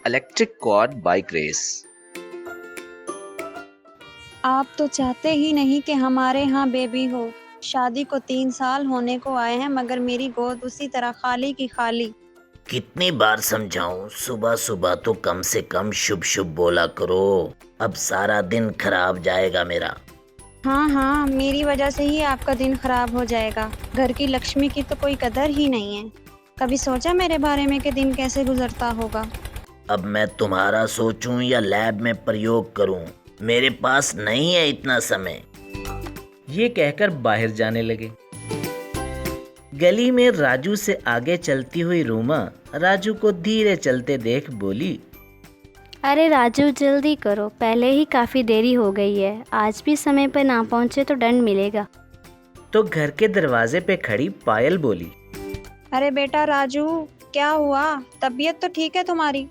Electric quad bike race. आप तो चाहते ही नहीं कि हमारे यहाँ बेबी हो। शादी को 3 साल होने को आए हैं मगर मेरी गोद उसी तरह खाली की खाली। कितनी बार समझाऊं, सुबह सुबह तो कम से कम शुभ शुभ बोला करो। अब सारा दिन खराब जाएगा मेरा। हाँ हाँ, मेरी वजह से ही आपका दिन खराब हो जाएगा। घर की लक्ष्मी की तो कोई कदर ही नहीं है। कभी सोचा मेरे बारे में कि दिन कैसे गुजरता होगा? अब मैं तुम्हारा सोचूं या लैब में प्रयोग करूं? मेरे पास नहीं है इतना समय। ये कहकर बाहर जाने लगे। गली में राजू से आगे चलती हुई रूमा राजू को धीरे चलते देख बोली, अरे राजू जल्दी करो, पहले ही काफ़ी देरी हो गई है। आज भी समय पर ना पहुँचे तो दंड मिलेगा। तो घर के दरवाजे पे खड़ी पायल बोली, अरे बेटा राजू, क्या हुआ? तबीयत तो ठीक है तुम्हारी?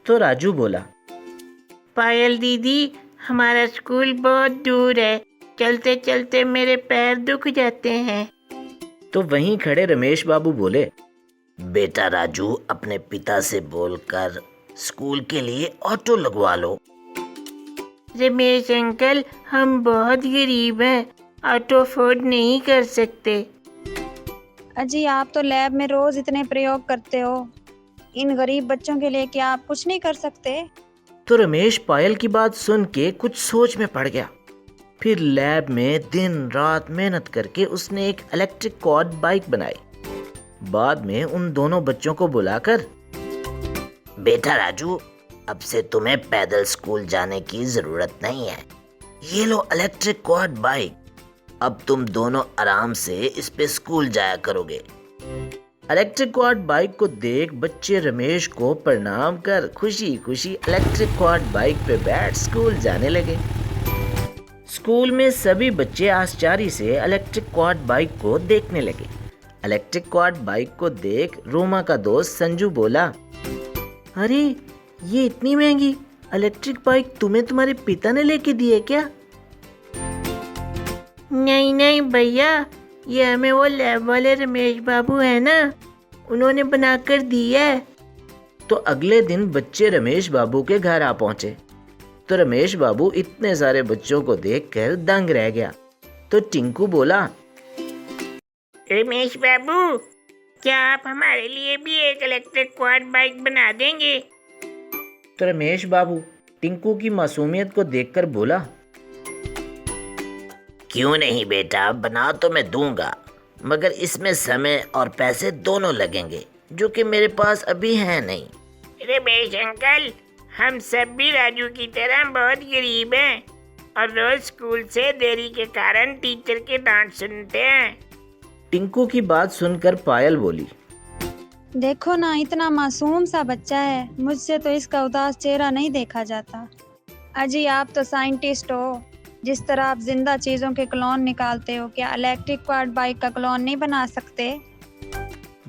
तो राजू बोला, पायल दीदी, हमारा स्कूल बहुत दूर है, चलते चलते मेरे पैर दुख जाते हैं। तो वहीं खड़े रमेश बाबू बोले, बेटा राजू, अपने पिता से बोलकर स्कूल के लिए ऑटो लगवा लो। रमेश अंकल, हम बहुत गरीब हैं, ऑटो अफोर्ड नहीं कर सकते। अजी, आप तो लैब में रोज इतने प्रयोग करते हो, इन गरीब बच्चों के लिए क्या आप कुछ नहीं कर सकते? तो रमेश पायल की बात सुन के कुछ सोच में पड़ गया। फिर लैब में दिन रात मेहनत करके उसने एक इलेक्ट्रिक क्वाड बाइक बनाई। बाद में उन दोनों बच्चों को बुलाकर, बेटा राजू, अब से तुम्हें पैदल स्कूल जाने की जरूरत नहीं है। ये लो इलेक्ट्रिक क्वाड बाइक, अब तुम दोनों आराम से इस पे स्कूल जाया करोगे। इलेक्ट्रिक क्वाड बाइक को देख बच्चे रमेश को प्रणाम कर खुशी खुशी इलेक्ट्रिक क्वाड बाइक पे बैठ स्कूल जाने लगे। स्कूल में सभी बच्चे आश्चर्य से इलेक्ट्रिक क्वाड बाइक को देखने लगे। इलेक्ट्रिक क्वाड बाइक को देख रोमा का दोस्त संजू बोला, अरे ये इतनी महंगी इलेक्ट्रिक बाइक तुम्हें तुम्हारे पिता ने लेके दी है क्या? नहीं नहीं भैया, ये हमें वो लैब वाले रमेश बाबू है ना, उन्होंने बना कर दी है। तो अगले दिन बच्चे रमेश बाबू के घर आ पहुंचे। तो रमेश बाबू इतने सारे बच्चों को देखकर दंग रह गया। तो टिंकू बोला, रमेश बाबू, क्या आप हमारे लिए भी एक इलेक्ट्रिक क्वाड बाइक बना देंगे? तो रमेश बाबू टिंकू की मासूमियत को देखकर बोला, क्यों नहीं बेटा, बना तो मैं दूंगा, मगर इसमें समय और पैसे दोनों लगेंगे, जो कि मेरे पास अभी है नहीं। रमेश अंकल, हम सब भी राजू की तरह बहुत गरीब हैं और रोज स्कूल से देरी के कारण टीचर के डांट सुनते हैं। टिंकू की बात सुनकर पायल बोली, देखो ना, इतना मासूम सा बच्चा है, मुझसे तो इसका उदास चेहरा नहीं देखा जाता। अजी, आप तो साइंटिस्ट हो, जिस तरह आप जिंदा चीजों के क्लोन निकालते हो, क्या इलेक्ट्रिक क्वाड बाइक का क्लोन नहीं बना सकते?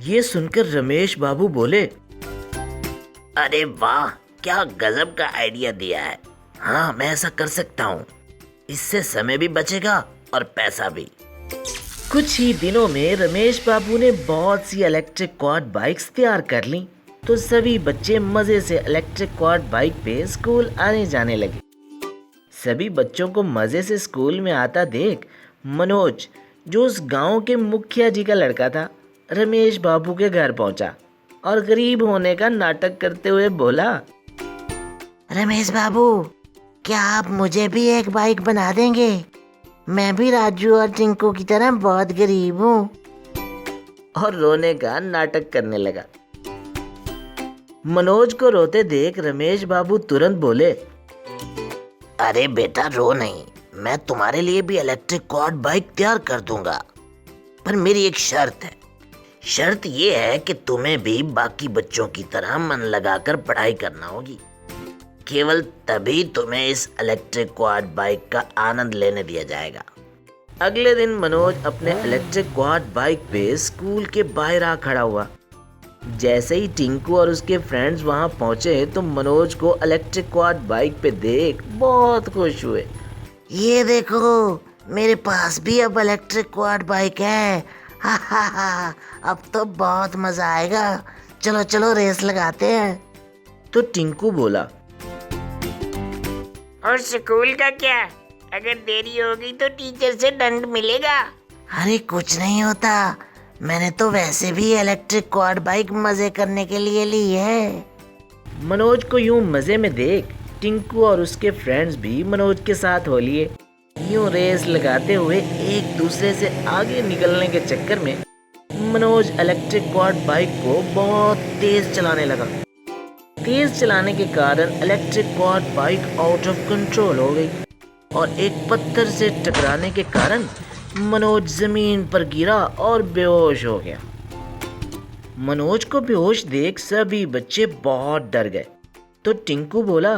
ये सुनकर रमेश बाबू बोले, अरे वाह, क्या गजब का आइडिया दिया है। हाँ, मैं ऐसा कर सकता हूँ, इससे समय भी बचेगा और पैसा भी। कुछ ही दिनों में रमेश बाबू ने बहुत सी इलेक्ट्रिक क्वाड बाइक्स तैयार कर ली। तो सभी बच्चे मजे से इलेक्ट्रिक क्वाड बाइक पे स्कूल आने जाने लगे। सभी बच्चों को मजे से स्कूल में आता देख मनोज, जो उस गांव के मुखिया जी का लड़का था, रमेश बाबू के घर पहुंचा और गरीब होने का नाटक करते हुए बोला, रमेश बाबू, क्या आप मुझे भी एक बाइक बना देंगे? मैं भी राजू और टिंकू की तरह बहुत गरीब हूँ। और रोने का नाटक करने लगा। मनोज को रोते देख रमेश बाबू तुरंत बोले, अरे बेटा रो नहीं, मैं तुम्हारे लिए भी इलेक्ट्रिक क्वाड बाइक तैयार कर दूंगा, पर मेरी एक शर्त है। शर्त ये है कि तुम्हें भी बाकी बच्चों की तरह मन लगाकर पढ़ाई करना होगी। केवल तभी तुम्हें इस इलेक्ट्रिक क्वाड बाइक का आनंद लेने दिया जाएगा। अगले दिन मनोज अपने इलेक्ट्रिक क्वाड बाइक पे स्कूल के बाहर आ खड़ा हुआ। जैसे ही टिंकू और उसके फ्रेंड्स वहां पहुंचे तो मनोज को इलेक्ट्रिक क्वाड बाइक पे देख बहुत खुश हुए। ये देखो, मेरे पास भी अब इलेक्ट्रिक क्वाड बाइक है। हा हा हा, अब तो बहुत मजा आएगा। चलो चलो रेस लगाते हैं। तो टिंकू बोला, और स्कूल का क्या? अगर देरी हो गई तो टीचर से दंड मिलेगा। अरे कुछ नहीं होता, मैंने तो वैसे भी इलेक्ट्रिक क्वाड बाइक मजे करने के लिए ली है। मनोज को यूं मजे में देख टिंकू और उसके फ्रेंड्स भी मनोज के साथ हो लिए। यूं रेस लगाते हुए एक दूसरे से आगे निकलने के चक्कर में मनोज इलेक्ट्रिक क्वाड बाइक को बहुत तेज चलाने लगा। तेज चलाने के कारण electric quad bike out of control हो गई और एक पत्थर से टकराने के कारण मनोज जमीन पर गिरा और बेहोश हो गया। मनोज को बेहोश देख सभी बच्चे बहुत डर गए। तो टिंकू बोला,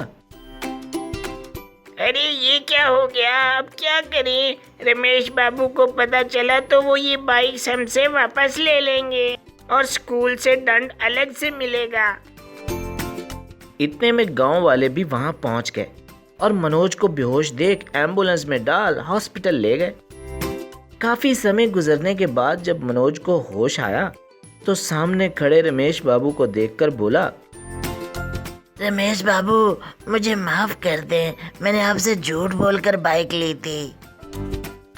अरे ये क्या हो गया, अब क्या करें? रमेश बाबू को पता चला तो वो ये बाइक हमसे वापस ले लेंगे और स्कूल से दंड अलग से मिलेगा। इतने में गांव वाले भी वहां पहुंच गए और मनोज को बेहोश देख एम्बुलेंस में डाल हॉस्पिटल ले गए। काफी समय गुजरने के बाद जब मनोज को होश आया तो सामने खड़े रमेश बाबू को देखकर बोला, रमेश बाबू मुझे माफ कर दें, मैंने आपसे झूठ बोलकर बाइक ली थी।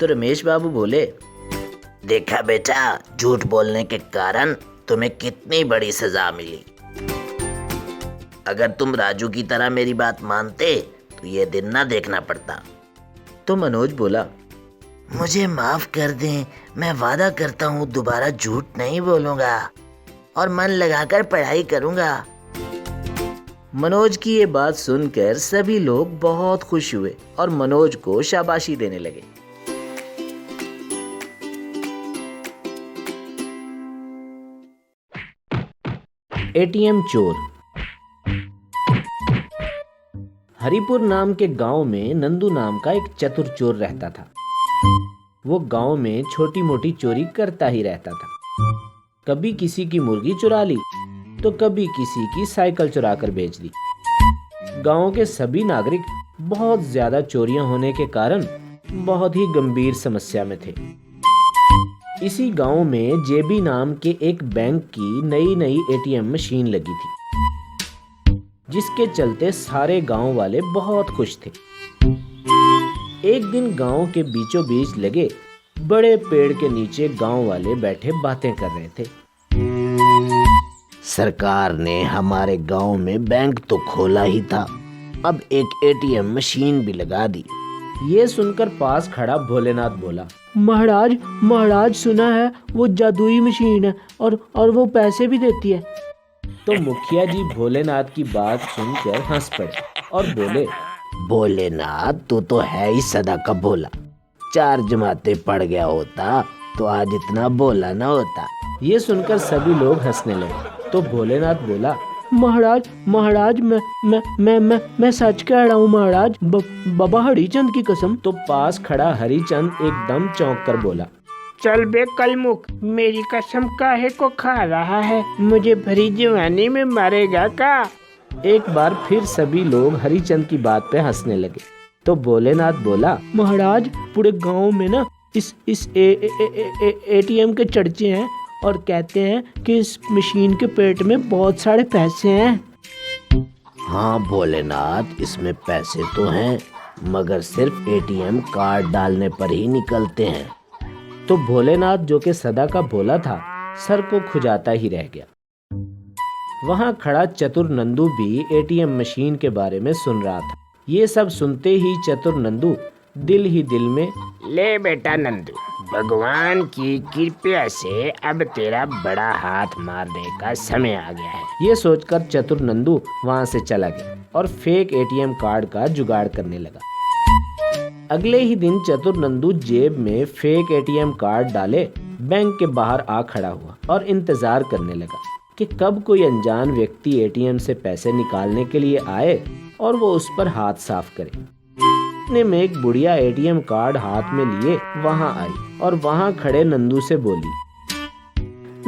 तो रमेश बाबू बोले, देखा बेटा, झूठ बोलने के कारण तुम्हें कितनी बड़ी सजा मिली। अगर तुम राजू की तरह मेरी बात मानते तो ये दिन ना देखना पड़ता। तो मनोज बोला, मुझे माफ कर दें, मैं वादा करता हूँ दोबारा झूठ नहीं बोलूंगा और मन लगाकर पढ़ाई करूंगा। मनोज की ये बात सुनकर सभी लोग बहुत खुश हुए और मनोज को शाबाशी देने लगे। एटीएम चोर। हरिपुर नाम के गांव में नंदू नाम का एक चतुर चोर रहता था। वो गांव में छोटी मोटी चोरी करता ही रहता था। कभी किसी की मुर्गी चुरा ली तो कभी किसी की साइकिल चुरा कर बेच दी। गांव के सभी नागरिक बहुत ज्यादा चोरियां होने के कारण बहुत ही गंभीर समस्या में थे। इसी गांव में जेबी नाम के एक बैंक की नई एटीएम मशीन लगी थी, जिसके चलते सारे गांव वाले बहुत खुश थे। एक दिन गांव के बीचों बीच लगे बड़े पेड़ के नीचे गांव वाले बैठे बातें कर रहे थे। सरकार ने हमारे गांव में बैंक तो खोला ही था, अब एक एटीएम मशीन भी लगा दी। ये सुनकर पास खड़ा भोलेनाथ बोला, महाराज सुना है वो जादुई मशीन है और वो पैसे भी देती है। तो मुखिया जी भोलेनाथ की बात सुनकर हंस पड़े और बोले, भोलेनाथ तू तो है ही सदा का भोला, 4 जमातें पढ़ गया होता तो आज इतना भोला ना होता। ये सुनकर सभी लोग हंसने लगे। तो भोलेनाथ बोला, महाराज मैं सच कह रहा हूँ महाराज, बाबा हरिचंद की कसम। तो पास खड़ा हरिचंद एकदम चौंक कर बोला, चल बे कलमुख, मेरी कसम काहे को खा रहा है? मुझे भरी जवानी में मारेगा का? एक बार फिर सभी लोग हरिचंद की बात पे हंसने लगे। तो भोलेनाथ बोला, महाराज पूरे गांव में ना इस एटीएम के चर्चे हैं और कहते हैं कि इस मशीन के पेट में बहुत सारे पैसे हैं। हाँ भोलेनाथ, इसमें पैसे तो हैं, मगर सिर्फ एटीएम कार्ड डालने पर ही निकलते हैं। तो भोलेनाथ जो कि सदा का भोला था, सर को खुजाता ही रह गया। वहां खड़ा चतुर नंदू भी एटीएम मशीन के बारे में सुन रहा था। ये सब सुनते ही चतुर नंदू दिल ही दिल में, ले बेटा नंदू, भगवान की कृपा से अब तेरा बड़ा हाथ मारने का समय आ गया है। ये सोचकर चतुर नंदू वहां से चला गया और फेक एटीएम कार्ड का जुगाड़ करने लगा। अगले ही दिन चतुर नंदू जेब में फेक एटीएम कार्ड डाले बैंक के बाहर आ खड़ा हुआ और इंतजार करने लगा कि कब कोई अनजान व्यक्ति एटीएम से पैसे निकालने के लिए आए और वो उस पर हाथ साफ करे। इतने में एक बुढ़िया एटीएम कार्ड हाथ में लिए वहां आई और वहां खड़े नंदू से बोली,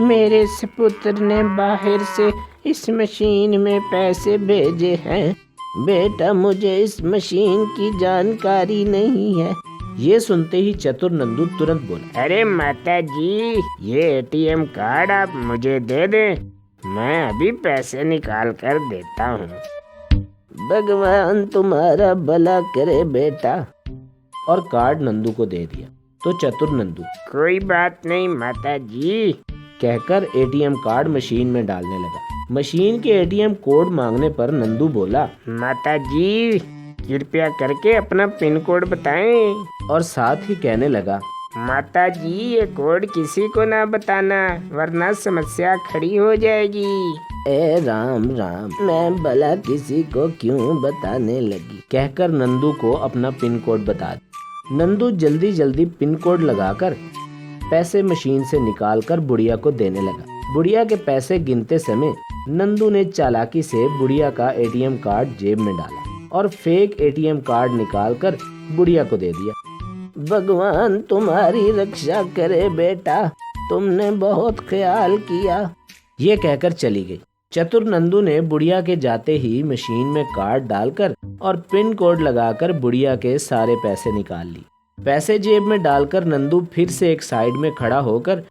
मेरे सपुत्र ने बाहर से इस मशीन में पैसे भेजे हैं। बेटा मुझे इस मशीन की जानकारी नहीं है। ये सुनते ही चतुर नंदू तुरंत बोला, अरे माता जी, ये एटीएम कार्ड आप मुझे दे दें, मैं अभी पैसे निकाल कर देता हूँ। भगवान तुम्हारा भला करे बेटा। और कार्ड नंदू को दे दिया तो चतुर नंदू कोई बात नहीं माता जी कहकर एटीएम कार्ड मशीन में डालने लगा। मशीन के एटीएम कोड मांगने पर नंदू बोला, माता जी कृपया करके अपना पिन कोड बताएं। और साथ ही कहने लगा, माता जी ये कोड किसी को ना बताना वरना समस्या खड़ी हो जाएगी। ए राम राम, मैं भला किसी को क्यों बताने लगी, कहकर नंदू को अपना पिन कोड बता दिया। नंदू जल्दी जल्दी पिन कोड लगाकर पैसे मशीन से निकालकर बुढ़िया को देने लगा। बुढ़िया के पैसे गिनते समय नंदू ने चालाकी से बुढ़िया का एटीएम कार्ड जेब में डाला और फेक एटीएम कार्ड निकालकर बुढ़िया को दे दिया। भगवान तुम्हारी रक्षा करे बेटा, तुमने बहुत ख्याल किया। ये कहकर चली गई। चतुर नंदू ने बुढ़िया के जाते ही मशीन में कार्ड डालकर और पिन कोड लगाकर बुढ़िया के सारे पैसे निकाल ली। पैसे जेब में डालकर नंदू फिर से एक साइड में खड़ा होकर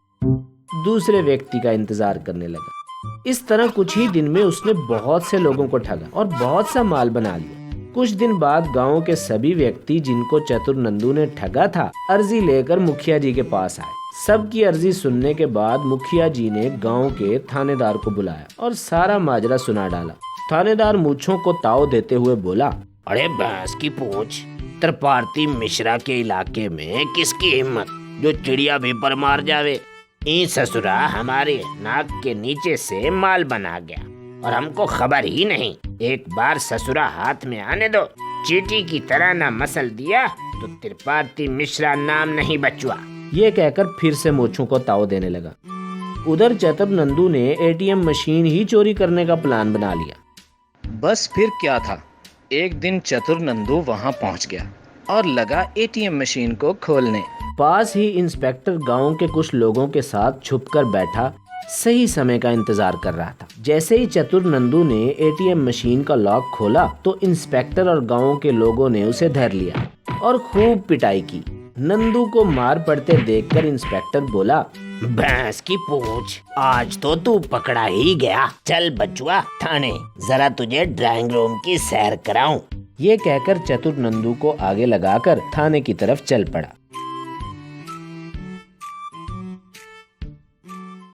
दूसरे व्यक्ति का इंतजार करने लगा। इस तरह कुछ ही दिन में उसने बहुत से लोगों को ठगा और बहुत सा माल बना लिया। कुछ दिन बाद गांव के सभी व्यक्ति जिनको चतुर नंदू ने ठगा था अर्जी लेकर मुखिया जी के पास आए। सबकी अर्जी सुनने के बाद मुखिया जी ने गांव के थानेदार को बुलाया और सारा माजरा सुना डाला। थानेदार मूंछों को ताव देते हुए बोला, अरे भैंस की पूंछ, त्रिपाठी मिश्रा के इलाके में किसकी हिम्मत जो चिड़िया भी पर मार जावे। ई ससुरा हमारे नाक के नीचे से माल बना गया और हमको खबर ही नहीं। एक बार ससुरा हाथ में आने दो, चींटी की तरह ना मसल दिया तो त्रिपाठी मिश्रा नाम नहीं बचुआ। ये कहकर फिर से मूंछों को ताव देने लगा। उधर चतुर नंदू ने एटीएम मशीन ही चोरी करने का प्लान बना लिया। बस फिर क्या था, एक दिन चतुर नंदू वहां पहुंच गया और लगा एटीएम मशीन को खोलने। पास ही इंस्पेक्टर गांव के कुछ लोगों के साथ छुपकर बैठा सही समय का इंतजार कर रहा था। जैसे ही चतुर नंदू ने एटीएम मशीन का लॉक खोला तो इंस्पेक्टर और गांव के लोगों ने उसे धर लिया और खूब पिटाई की। नंदू को मार पड़ते देखकर इंस्पेक्टर बोला, भैंस की पूंछ, आज तो तू पकड़ा ही गया। चल बचुआ थाने, जरा तुझे ड्राइंग रूम की सैर कराऊं। ये कहकर चतुर नंदू को आगे लगाकर थाने की तरफ चल पड़ा।